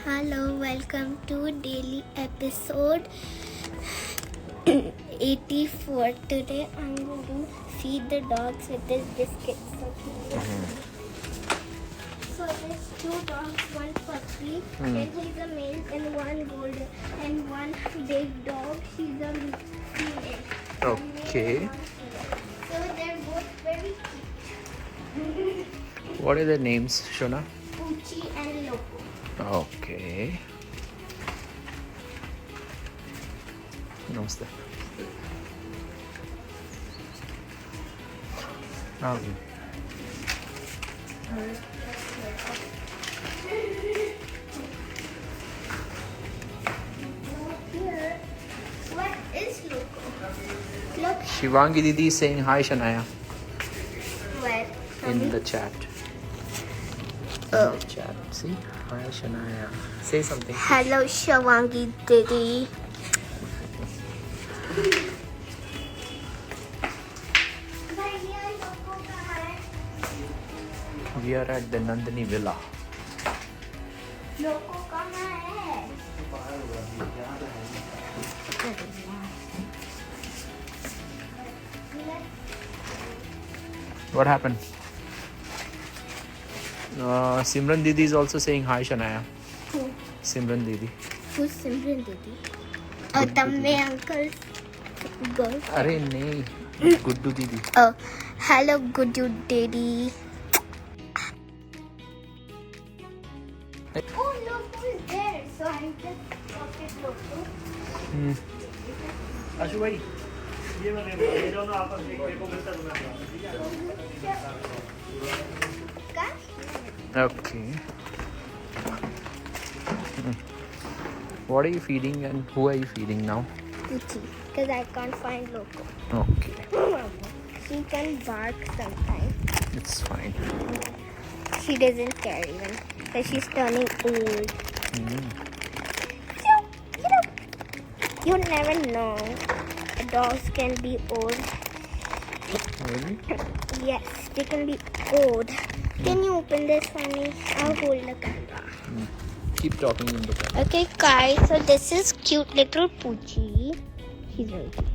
Hello, welcome to daily episode 84. Today I'm going to feed the dogs with this biscuit. So there's two dogs, one puppy, and he's a male, and one golden, and one big dog. She's a female. Okay. So they're both very cute. What are their names, Shona? Poochie and Loco. Okay. Namaste. Here, what is Loco? Look Shivangi Didi is saying hi, Shanaya, where. in the chat. In the chat. See? Hi, Shanaya. Say something. Hello, Shawangi Didi. We are at the Nandini Villa. Loco कहाँ है? What happened? Simran Didi is also saying hi, Shanaya. Who? Simran Didi. Who's Simran Didi? Oh, the uncle's girl. Arey nahi. Guddu Didi. Oh, hello, good you daddy. Oh, Loco is there. So I just pocket Loco. आशु भाई ये मैंने ये दोनों आपस में देखो मिलता जुलता Okay. What are you feeding and who are you feeding now? Poochie, because I can't find Loco. Okay. She can bark sometimes. It's fine. She doesn't care even because she's turning old. You never know. Dogs can be old. Really? Yes, they can be old. Can you open this for me? I'll hold the camera. Keep talking in the back. Okay, guys. So this is cute little Poochie. She's very cute.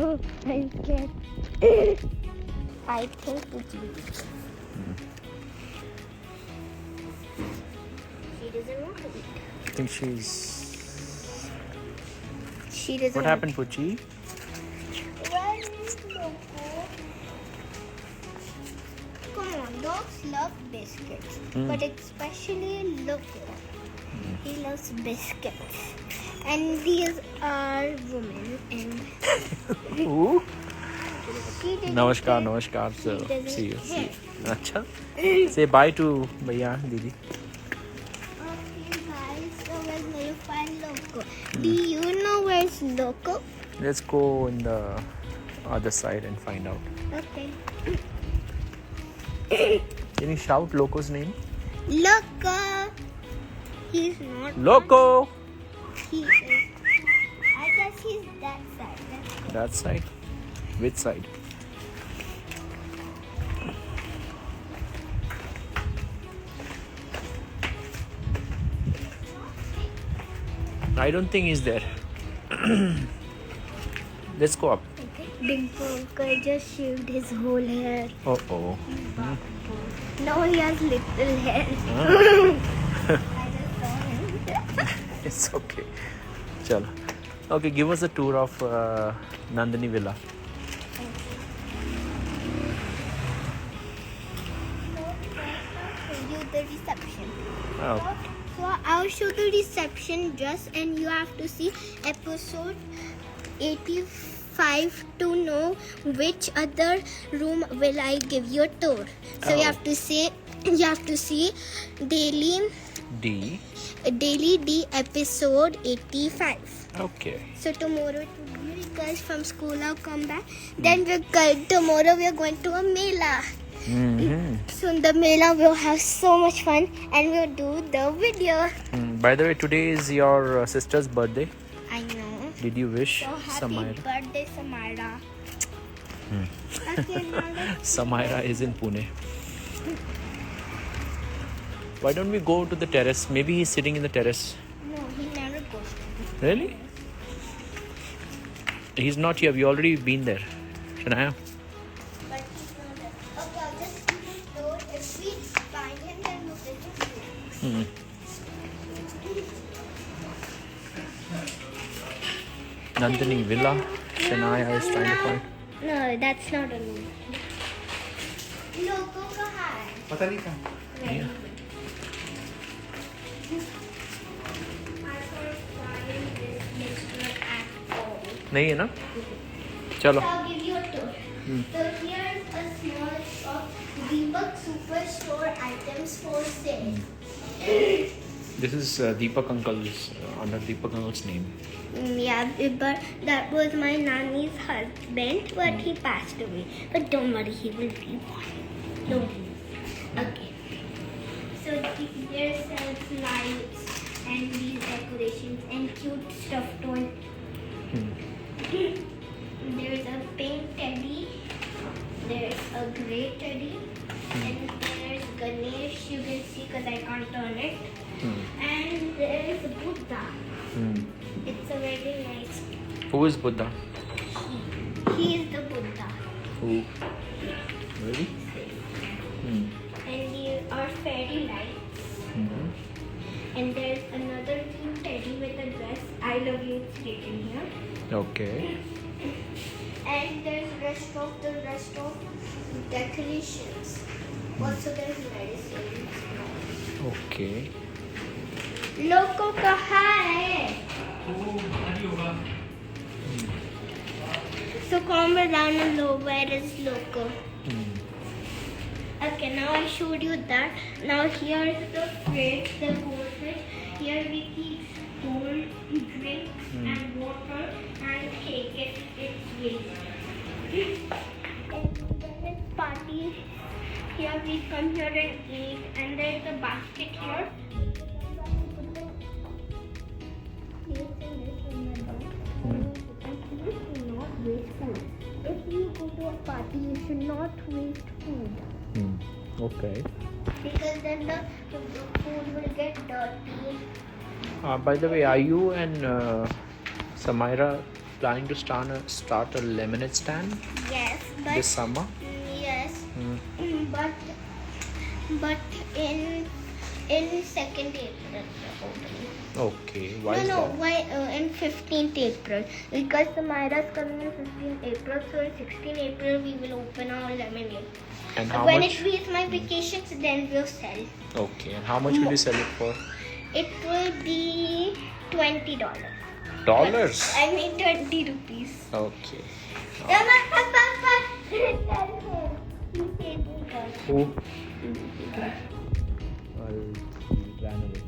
Oh, I'm scared. I think Poochie. She doesn't want to eat. I think she's... She doesn't. What happened, Poochie? Where is Loco? Come on, dogs love biscuits, but especially Loco. He loves biscuits. And these are women, and Who? she doesn't Namaskar, care. namaskar. So, doesn't see you. care. Acha. Say bye to Bhaiya, Didi. Okay, guys, so we're going to find Loco. Do you know where's Loco? Let's go in the other side and find out. Okay. Can you shout Loco's name? Loco! He's not. Loco! He is. I guess he's that side. Let's go. That side? Which side? I don't think he's there. Let's go up. Dimple uncle just shaved his whole hair. Oh. Now he has little hair. I just saw him. It's okay. Chalo. Okay, give us a tour of Nandini Villa. Show you the reception. Oh. So I'll show the reception just, and you have to see episode 85 to know which other room will I give you a tour. So you have to see daily D. D episode 85. Okay. So tomorrow you guys from school I'll come back. Then tomorrow we are going to a mela. So in the mela we'll have so much fun and we'll do the video. By the way, today is your sister's birthday. I know. Did you wish So happy Samira? birthday, Samira. Okay, now let's Samira is in Pune. Why don't we go to the terrace? Maybe he's sitting in the terrace. No, he never goes to Really? He's not here. We already been there. Shanaya? But he's not there. Okay, I'll just keep the door. If we find him, then we'll get him. Nandini Villa. Shanaya is trying to find. No, that's not a movie. Loco ka hai. पता नहीं कहाँ Yeah. I can't find this picture at all. नहीं है ना? चलो. So I'll give you a tour. So here's a small shop. Deepak Superstore items for sale. This is Deepak Uncle's, under Deepak Uncle's name. Yeah, but that was my nanny's husband, but he passed away. But don't worry, he will be fine. Don't worry. Okay. So there's lights and these decorations and cute stuffed toys. There's a pink teddy. There's a grey teddy. And there's Ganesh, you can see because I can't turn it. And there's Buddha. It's a very nice. Who is Buddha? He is the Buddha. Who? Really? And here are fairy lights. And there's another cute teddy with a dress. I love you, it's written here. Okay. And there's the rest of decorations. Also there's medicines. Okay. Loco kaha hai? So comment down below where is Loco. Okay, now I showed you that. Now here's the fridge, the cold fridge. Here we keep cold drinks and water and cake if it's waste. And then it's party. Here we come here and eat. And there's a basket here. If you go to a party, you should not waste food. Okay. Because then the food will get dirty. By the way, are you and Samira planning to start a lemonade stand Yes, but this summer? yes, but in 2nd April the opening. Okay. Why is No, that? why in 15th April? Because Samira is coming in 15th April, so in 16th April we will open our lemonade. And how When much? it reaches my vacations, then we'll sell. Okay. And how much will you sell it for? It will be $20. Dollars. I mean 20 rupees. Okay. Who? Well, he ran away.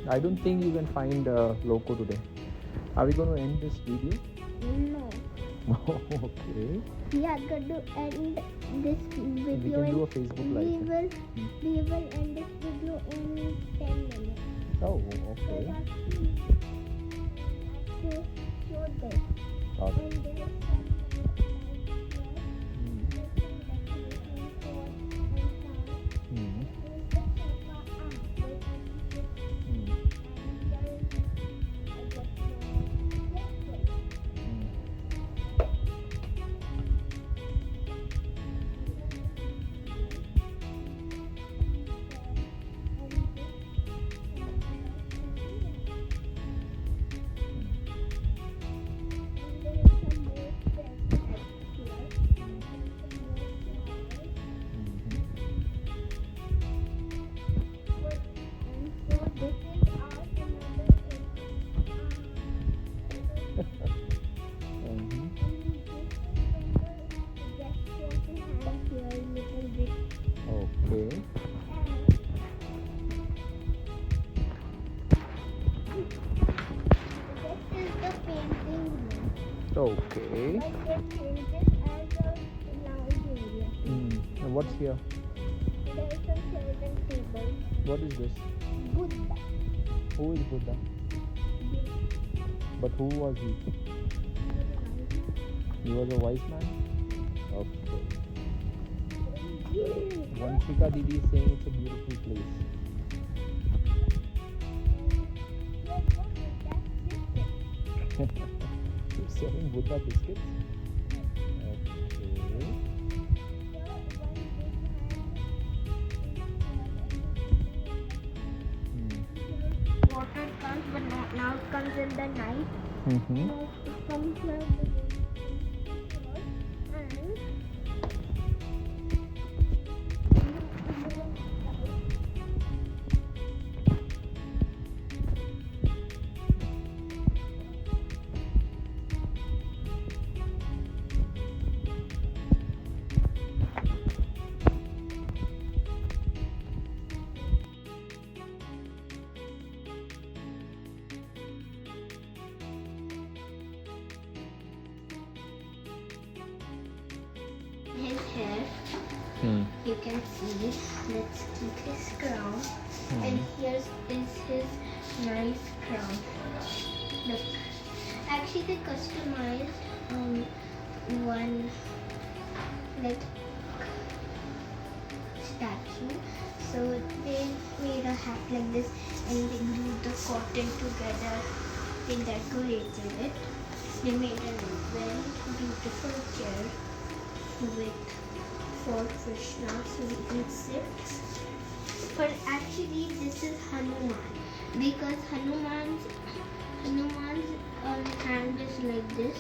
I don't think you can find Loco today. Are we going to end this video? No. Okay. We are going to end this video. We can do a Facebook Live. We will end this video in 10 minutes. Oh, okay. Show this. Okay. And there's some more Okay. But they changed it as a lounge area. And what's here? There is some chairs and tables. What is this? Buddha. Who is Buddha? But who was he? He was a wise man? Okay. Vanshika Didi is saying it's a beautiful place. You're selling Buddha biscuits? Okay. Water comes, but now it comes in the night. Mm-hmm. Now it comes now and his hair. You can see. Let's keep his crown. And here is his nice crown. Look. Actually, they customized one like statue. So they made a hat like this, and they glued the cotton together. They decorated it. They made a very beautiful chair with for Krishna, so we can sit. But actually, this is Hanuman, because Hanuman's hand is like this,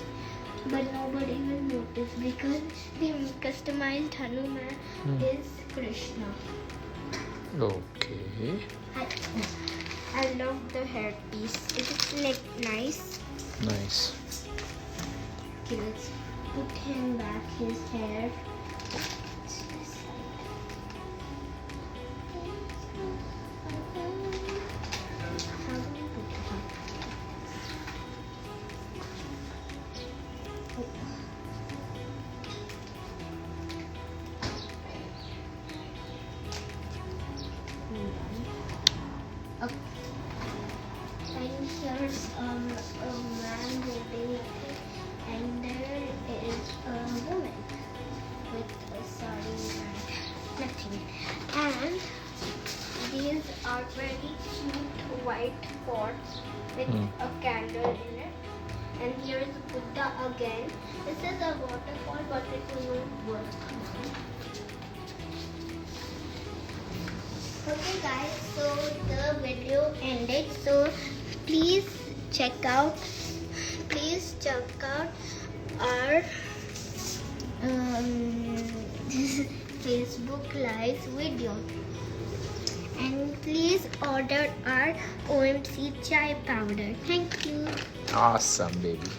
but nobody will notice because the customized Hanuman is Krishna. Okay. I love the hairpiece. It is like nice. Nice. Okay, let's put him back his hair. Okay. And here's a man holding nothing, and there is a woman with a sari and nothing. And these are very cute white pots with a candle in it. And here is Buddha again. This is a waterfall, but it will not work now. Okay guys, so the video ended. So please check out our Facebook Live video. And please order our OMC chai powder. Thank you. Awesome, baby.